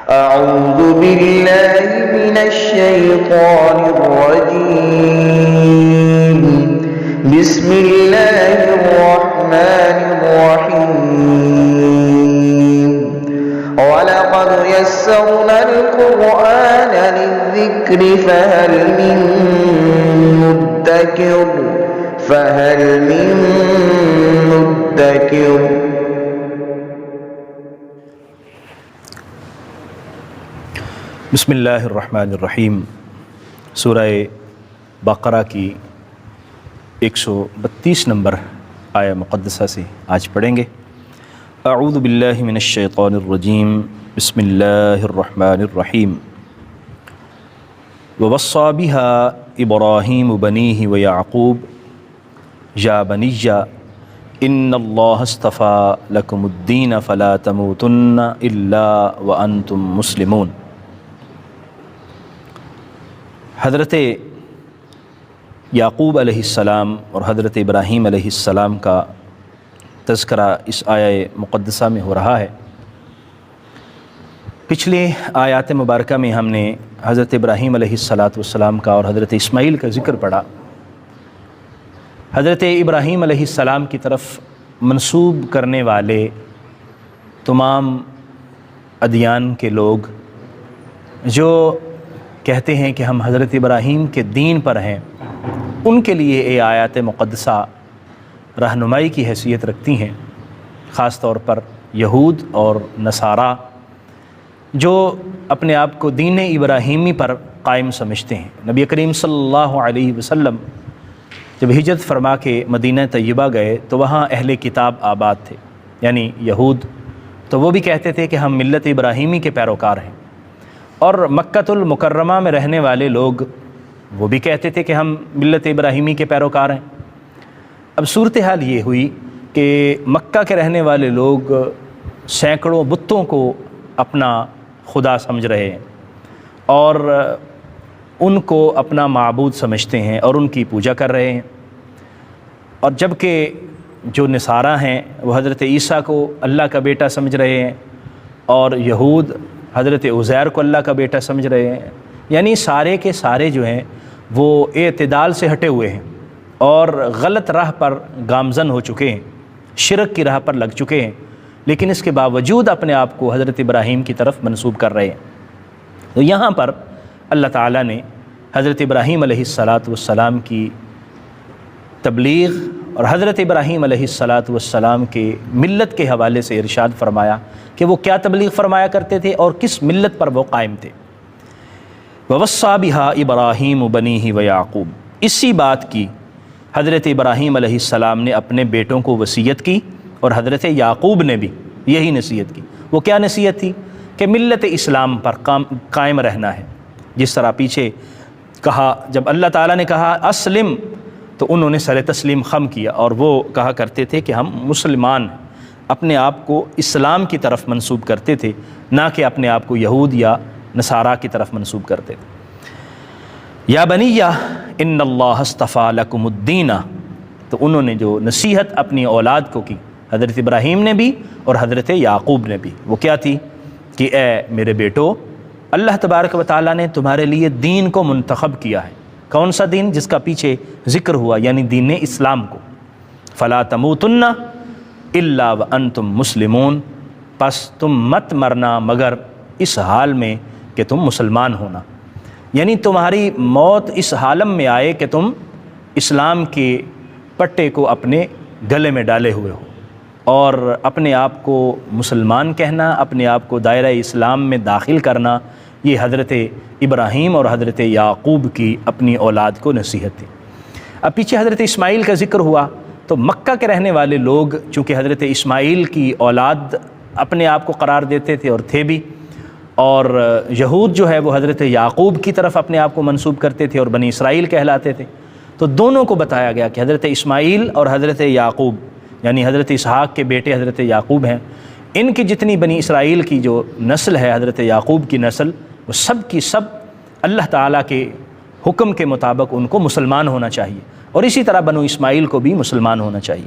أعوذ بالله من الشيطان الرجيم. بسم الله الرحمن الرحيم. ولقد يسرنا القرآن للذكر فهل من مدكر. بسم اللہ الرحمن الرحیم. سورہ بقرہ کی 132 نمبر آیہ مقدسہ سے آج پڑھیں گے. اعوذ باللہ من الشیطان الرجیم. بسم اللہ الرحمن الرحیم. ووصى بها ابراہیم بنیہ ویعقوب یا بنی ان اللہ اصطفى لکم الدین فلا تموتن الا وانتم مسلمون. حضرت یعقوب علیہ السلام اور حضرت ابراہیم علیہ السلام کا تذکرہ اس آیہ مقدسہ میں ہو رہا ہے. پچھلے آیات مبارکہ میں ہم نے حضرت ابراہیم علیہ السلام کا اور حضرت اسماعیل کا ذکر پڑھا. حضرت ابراہیم علیہ السلام کی طرف منسوب کرنے والے تمام ادیان کے لوگ جو کہتے ہیں کہ ہم حضرت ابراہیم کے دین پر ہیں، ان کے لیے یہ آیات مقدسہ رہنمائی کی حیثیت رکھتی ہیں. خاص طور پر یہود اور نصارہ جو اپنے آپ کو دین ابراہیمی پر قائم سمجھتے ہیں. نبی کریم صلی اللہ علیہ وسلم جب ہجرت فرما کے مدینہ طیبہ گئے تو وہاں اہل کتاب آباد تھے، یعنی یہود. تو وہ بھی کہتے تھے کہ ہم ملت ابراہیمی کے پیروکار ہیں، اور مکۃ المکرمہ میں رہنے والے لوگ وہ بھی کہتے تھے کہ ہم ملت ابراہیمی کے پیروکار ہیں. اب صورتحال یہ ہوئی کہ مکہ کے رہنے والے لوگ سینکڑوں بتوں کو اپنا خدا سمجھ رہے ہیں اور ان کو اپنا معبود سمجھتے ہیں اور ان کی پوجا کر رہے ہیں. اور جب کہ جو نصارہ ہیں وہ حضرت عیسیٰ کو اللہ کا بیٹا سمجھ رہے ہیں، اور یہود حضرت عزیر کو اللہ کا بیٹا سمجھ رہے ہیں. یعنی سارے کے سارے جو ہیں وہ اعتدال سے ہٹے ہوئے ہیں اور غلط راہ پر گامزن ہو چکے ہیں، شرک کی راہ پر لگ چکے ہیں، لیکن اس کے باوجود اپنے آپ کو حضرت ابراہیم کی طرف منسوب کر رہے ہیں. تو یہاں پر اللہ تعالیٰ نے حضرت ابراہیم علیہ السلام کی تبلیغ اور حضرت ابراہیم علیہ السلام کے ملت کے حوالے سے ارشاد فرمایا کہ وہ کیا تبلیغ فرمایا کرتے تھے اور کس ملت پر وہ قائم تھے. ووصى بها ابراہیم بنیہ ویعقوب. اسی بات کی حضرت ابراہیم علیہ السلام نے اپنے بیٹوں کو وصیت کی اور حضرت یعقوب نے بھی یہی نصیحت کی. وہ کیا نصیحت تھی؟ کہ ملت اسلام پر قائم رہنا ہے. جس طرح پیچھے کہا جب اللہ تعالیٰ نے کہا اسلم تو انہوں نے سر تسلیم خم کیا، اور وہ کہا کرتے تھے کہ ہم مسلمان ہیں. اپنے آپ کو اسلام کی طرف منسوب کرتے تھے، نہ کہ اپنے آپ کو یہود یا نصارہ کی طرف منسوب کرتے تھے. یا بنی ان اللہ اصطفى لکم الدین. تو انہوں نے جو نصیحت اپنی اولاد کو کی، حضرت ابراہیم نے بھی اور حضرت یعقوب نے بھی، وہ کیا تھی کہ اے میرے بیٹو، اللہ تبارک و تعالیٰ نے تمہارے لیے دین کو منتخب کیا ہے. کون سا دین؟ جس کا پیچھے ذکر ہوا، یعنی دین اسلام کو. فلا تموتن الا وانتم مسلمون. پس تم مت مرنا مگر اس حال میں کہ تم مسلمان ہونا. یعنی تمہاری موت اس عالم میں آئے کہ تم اسلام کے پٹے کو اپنے گلے میں ڈالے ہوئے ہو، اور اپنے آپ کو مسلمان کہنا، اپنے آپ کو دائرہ اسلام میں داخل کرنا، یہ حضرت ابراہیم اور حضرت یعقوب کی اپنی اولاد کو نصیحت تھی. اب پیچھے حضرت اسماعیل کا ذکر ہوا تو مکہ کے رہنے والے لوگ چونکہ حضرت اسماعیل کی اولاد اپنے آپ کو قرار دیتے تھے اور تھے بھی، اور یہود جو ہے وہ حضرت یعقوب کی طرف اپنے آپ کو منسوب کرتے تھے اور بنی اسرائیل کہلاتے تھے. تو دونوں کو بتایا گیا کہ حضرت اسماعیل اور حضرت یعقوب، یعنی حضرت اسحاق کے بیٹے حضرت یعقوب ہیں، ان کی جتنی بنی اسرائیل کی جو نسل ہے، حضرت یعقوب کی نسل، وہ سب کی سب اللہ تعالیٰ کے حکم کے مطابق ان کو مسلمان ہونا چاہیے، اور اسی طرح بنو اسماعیل کو بھی مسلمان ہونا چاہیے.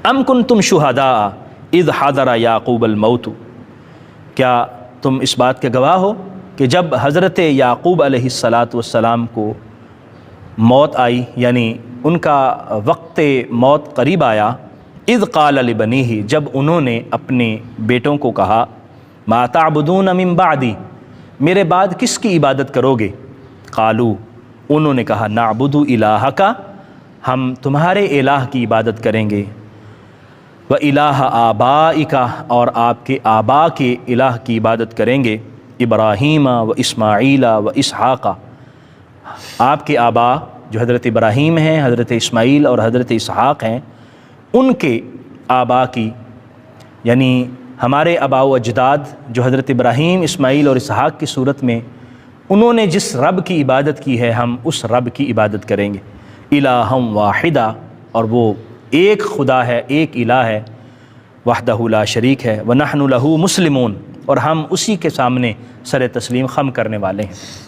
ام کنتم شہداء اذ حضر یعقوب الموت. کیا تم اس بات کے گواہ ہو کہ جب حضرت یعقوب علیہ السلام کو موت آئی، یعنی ان کا وقت موت قریب آیا، اذ قال لبنیہ، جب انہوں نے اپنے بیٹوں کو کہا ما تعبدون من بعدی، میرے بعد کس کی عبادت کرو گے؟ قالو، انہوں نے کہا نعبد الہک، ہم تمہارے الہ کی عبادت کریں گے، و الہ آبائک، اور آپ کے آبا کے الہ کی عبادت کریں گے، ابراہیم و اسماعیل و اسحاق، آپ کے آبا جو حضرت ابراہیم ہیں، حضرت اسماعیل اور حضرت اسحاق ہیں، ان کے آبا کی، یعنی ہمارے آباء و اجداد جو حضرت ابراہیم، اسماعیل اور اسحاق کی صورت میں انہوں نے جس رب کی عبادت کی ہے، ہم اس رب کی عبادت کریں گے، الہم واحدہ، اور وہ ایک خدا ہے، ایک الہ ہے، وحدہ لا شریک ہے، ونحن لہ مسلمون، اور ہم اسی کے سامنے سر تسلیم خم کرنے والے ہیں۔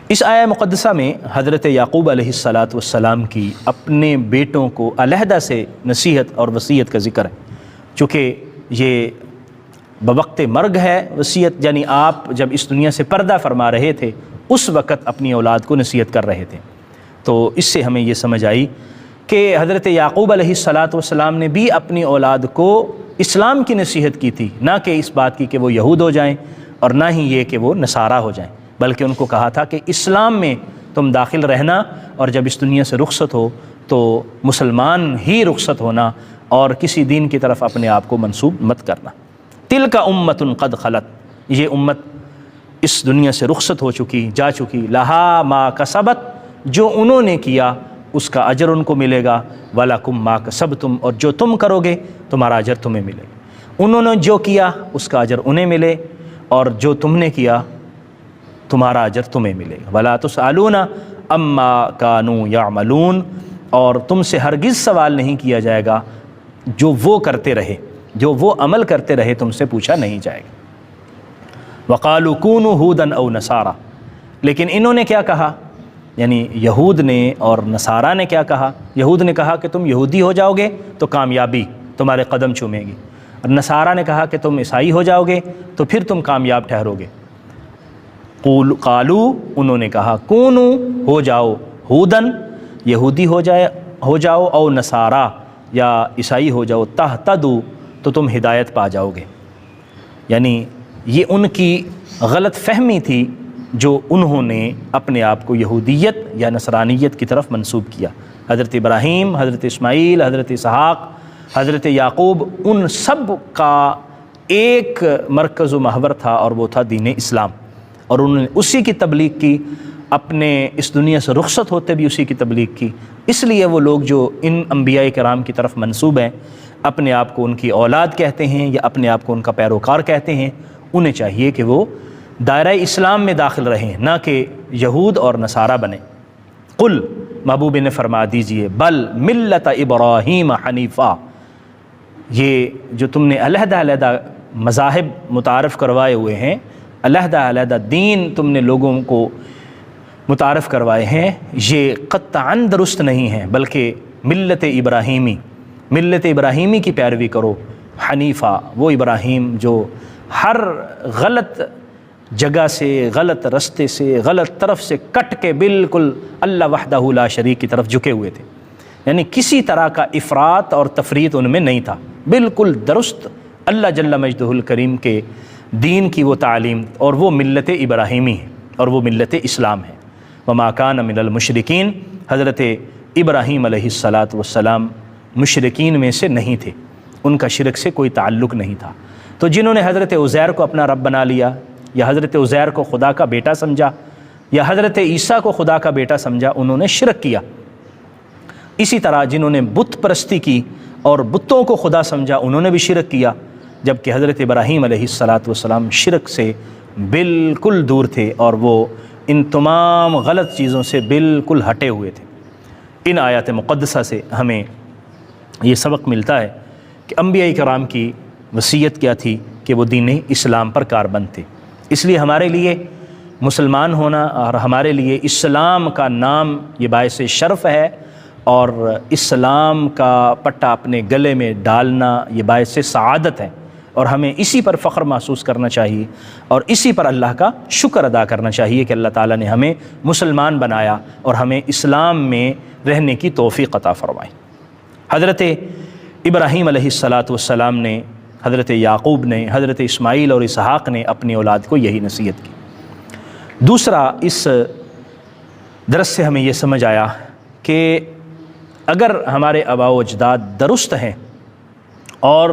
اس آیہ مقدسہ میں حضرت یعقوب علیہ السلام کی اپنے بیٹوں کو علیحدہ سے نصیحت اور وصیت کا ذکر ہے، چونکہ یہ بوقت مرگ ہے وصیت، یعنی آپ جب اس دنیا سے پردہ فرما رہے تھے اس وقت اپنی اولاد کو نصیحت کر رہے تھے۔ تو اس سے ہمیں یہ سمجھ آئی کہ حضرت یعقوب علیہ السلام نے بھی اپنی اولاد کو اسلام کی نصیحت کی تھی، نہ کہ اس بات کی کہ وہ یہود ہو جائیں اور نہ ہی یہ کہ وہ نصارہ ہو جائیں، بلکہ ان کو کہا تھا کہ اسلام میں تم داخل رہنا، اور جب اس دنیا سے رخصت ہو تو مسلمان ہی رخصت ہونا، اور کسی دین کی طرف اپنے آپ کو منسوب مت کرنا۔ تلک امۃ قد خلت، یہ امت اس دنیا سے رخصت ہو چکی، جا چکی، لہا ما کسبت، جو انہوں نے کیا اس کا اجر ان کو ملے گا، ولکم ما کسبتم، اور جو تم کرو گے تمہارا اجر تمہیں ملے گا۔ انہوں نے جو کیا اس کا اجر انہیں ملے، اور جو تم نے کیا تمہارا اجر تمہیں ملے گا۔ ولا تسألون اما کانوا یعملون، اور تم سے ہرگز سوال نہیں کیا جائے گا جو وہ کرتے رہے، جو وہ عمل کرتے رہے تم سے پوچھا نہیں جائے گا۔ وقالوا کونوا ھودا او نصارا، لیکن انہوں نے کیا کہا، یعنی یہود نے اور نصارہ نے کیا کہا؟ یہود نے کہا کہ تم یہودی ہو جاؤ گے تو کامیابی تمہارے قدم چومے گی، اور نصارہ نے کہا کہ تم عیسائی ہو جاؤ گے تو پھر تم کامیاب ٹھہرو گے۔ قالوا، انہوں نے کہا، کونوا، ہو جاؤ، ھودن، یہودی ہو جاؤ، او نصارہ، یا عیسائی ہو جاؤ، تہتدوا، تو تم ہدایت پا جاؤ گے۔ یعنی یہ ان کی غلط فہمی تھی جو انہوں نے اپنے آپ کو یہودیت یا نصرانیت کی طرف منسوب کیا۔ حضرت ابراہیم، حضرت اسماعیل، حضرت اسحاق، حضرت یعقوب، ان سب کا ایک مرکز و محور تھا، اور وہ تھا دین اسلام، اور انہوں نے اسی کی تبلیغ کی، اپنے اس دنیا سے رخصت ہوتے بھی اسی کی تبلیغ کی۔ اس لیے وہ لوگ جو ان انبیاء کرام کی طرف منسوب ہیں، اپنے آپ کو ان کی اولاد کہتے ہیں یا اپنے آپ کو ان کا پیروکار کہتے ہیں، انہیں چاہیے کہ وہ دائرہ اسلام میں داخل رہیں، نہ کہ یہود اور نصارہ بنیں۔ قل، محبوب نے فرما دیجئے، بل ملت ابراہیم حنیفہ، یہ جو تم نے علیحدہ علیحدہ مذاہب متعارف کروائے ہوئے ہیں، علیحدہ علیحدہ دین تم نے لوگوں کو متعارف کروائے ہیں، یہ قطعاً درست نہیں ہیں، بلکہ ملت ابراہیمی کی پیروی کرو۔ حنیفہ، وہ ابراہیم جو ہر غلط جگہ سے، غلط رستے سے، غلط طرف سے کٹ کے بالکل اللہ وحدہ لا شریک کی طرف جھکے ہوئے تھے، یعنی کسی طرح کا افراط اور تفریط ان میں نہیں تھا، بالکل درست اللہ جل مجدہ الکریم کے دین کی وہ تعلیم، اور وہ ملت ابراہیمی ہے، اور وہ ملت اسلام ہے۔ وما کان من المشرکین، حضرت ابراہیم علیہ السلام مشرکین میں سے نہیں تھے، ان کا شرک سے کوئی تعلق نہیں تھا۔ تو جنہوں نے حضرت عزیر کو اپنا رب بنا لیا، یا حضرت عزیر کو خدا کا بیٹا سمجھا، یا حضرت عیسیٰ کو خدا کا بیٹا سمجھا، انہوں نے شرک کیا۔ اسی طرح جنہوں نے بت پرستی کی اور بتوں کو خدا سمجھا، انہوں نے بھی شرک کیا، جبکہ حضرت ابراہیم علیہ السلام شرک سے بالکل دور تھے، اور وہ ان تمام غلط چیزوں سے بالکل ہٹے ہوئے تھے۔ ان آیات مقدسہ سے ہمیں یہ سبق ملتا ہے کہ انبیاء کرام کی وصیت کیا تھی کہ وہ دین اسلام پر کاربند تھے۔ اس لیے ہمارے لیے مسلمان ہونا اور ہمارے لیے اسلام کا نام یہ باعث شرف ہے، اور اسلام کا پٹا اپنے گلے میں ڈالنا یہ باعث سعادت ہے۔ اور ہمیں اسی پر فخر محسوس کرنا چاہیے اور اسی پر اللہ کا شکر ادا کرنا چاہیے کہ اللہ تعالیٰ نے ہمیں مسلمان بنایا اور ہمیں اسلام میں رہنے کی توفیق عطا فرمائی۔ حضرت ابراہیم علیہ السلام نے، حضرت یعقوب نے، حضرت اسماعیل اور اسحاق نے اپنی اولاد کو یہی نصیحت کی۔ دوسرا، اس درس سے ہمیں یہ سمجھ آیا کہ اگر ہمارے آباء و اجداد درست ہیں اور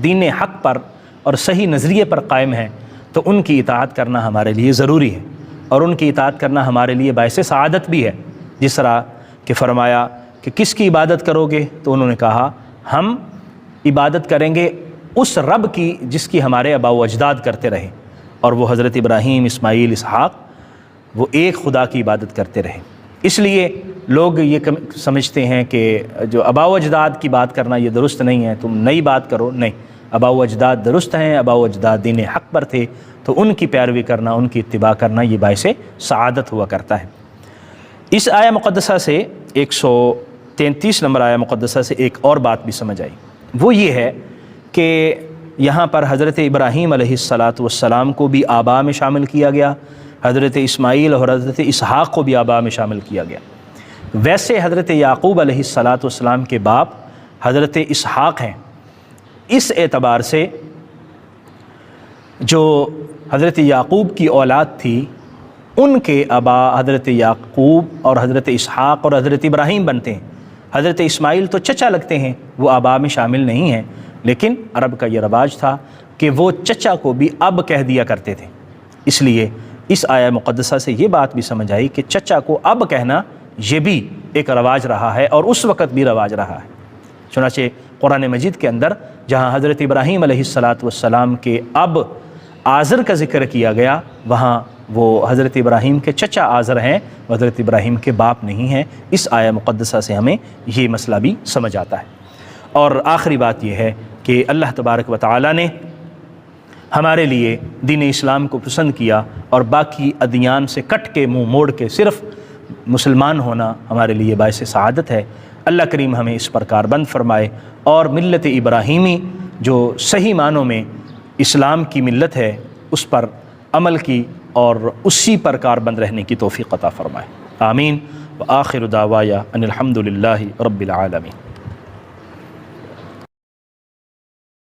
دین حق پر اور صحیح نظریے پر قائم ہیں تو ان کی اطاعت کرنا ہمارے لیے ضروری ہے، اور ان کی اطاعت کرنا ہمارے لیے باعث سعادت بھی ہے۔ جس طرح کہ فرمایا کہ کس کی عبادت کرو گے، تو انہوں نے کہا ہم عبادت کریں گے اس رب کی جس کی ہمارے آباء و اجداد کرتے رہے، اور وہ حضرت ابراہیم، اسماعیل، اسحاق وہ ایک خدا کی عبادت کرتے رہے۔ اس لیے لوگ یہ سمجھتے ہیں کہ جو آباء و اجداد کی بات کرنا یہ درست نہیں ہے، تم نئی بات کرو۔ نہیں، آباء و اجداد درست ہیں، آباء و اجداد دین حق پر تھے، تو ان کی پیروی کرنا، ان کی اتباع کرنا یہ باعث سعادت ہوا کرتا ہے۔ اس آیہ مقدسہ سے 133 نمبر آیہ مقدسہ سے ایک اور بات بھی سمجھ آئی، وہ یہ ہے کہ یہاں پر حضرت ابراہیم علیہ السلام کو بھی آباء میں شامل کیا گیا، حضرت اسماعیل اور حضرت اسحاق کو بھی آباء میں شامل کیا گیا۔ ویسے حضرت یعقوب علیہ السلام کے باپ حضرت اسحاق ہیں، اس اعتبار سے جو حضرت یعقوب کی اولاد تھی ان کے آباء حضرت یعقوب اور حضرت اسحاق اور حضرت ابراہیم بنتے ہیں۔ حضرت اسماعیل تو چچا لگتے ہیں، وہ آباء میں شامل نہیں ہیں، لیکن عرب کا یہ رواج تھا کہ وہ چچا کو بھی اب کہہ دیا کرتے تھے۔ اس لیے اس آیہ مقدسہ سے یہ بات بھی سمجھ آئی کہ چچا کو اب کہنا یہ بھی ایک رواج رہا ہے اور اس وقت بھی رواج رہا ہے۔ چنانچہ قرآن مجید کے اندر جہاں حضرت ابراہیم علیہ السلام کے اب آزر کا ذکر کیا گیا، وہاں وہ حضرت ابراہیم کے چچا آزر ہیں، حضرت ابراہیم کے باپ نہیں ہیں۔ اس آیہ مقدسہ سے ہمیں یہ مسئلہ بھی سمجھ آتا ہے۔ اور آخری بات یہ ہے کہ اللہ تبارک و تعالیٰ نے ہمارے لیے دین اسلام کو پسند کیا، اور باقی ادیان سے کٹ کے منہ موڑ کے صرف مسلمان ہونا ہمارے لیے باعث سعادت ہے۔ اللہ کریم ہمیں اس پر کاربند فرمائے اور ملت ابراہیمی جو صحیح معنوں میں اسلام کی ملت ہے اس پر عمل کی اور اسی پر کاربند رہنے کی توفیق عطا فرمائے۔ آمین۔ وآخر دعوایا ان الحمد للہ رب العالمین۔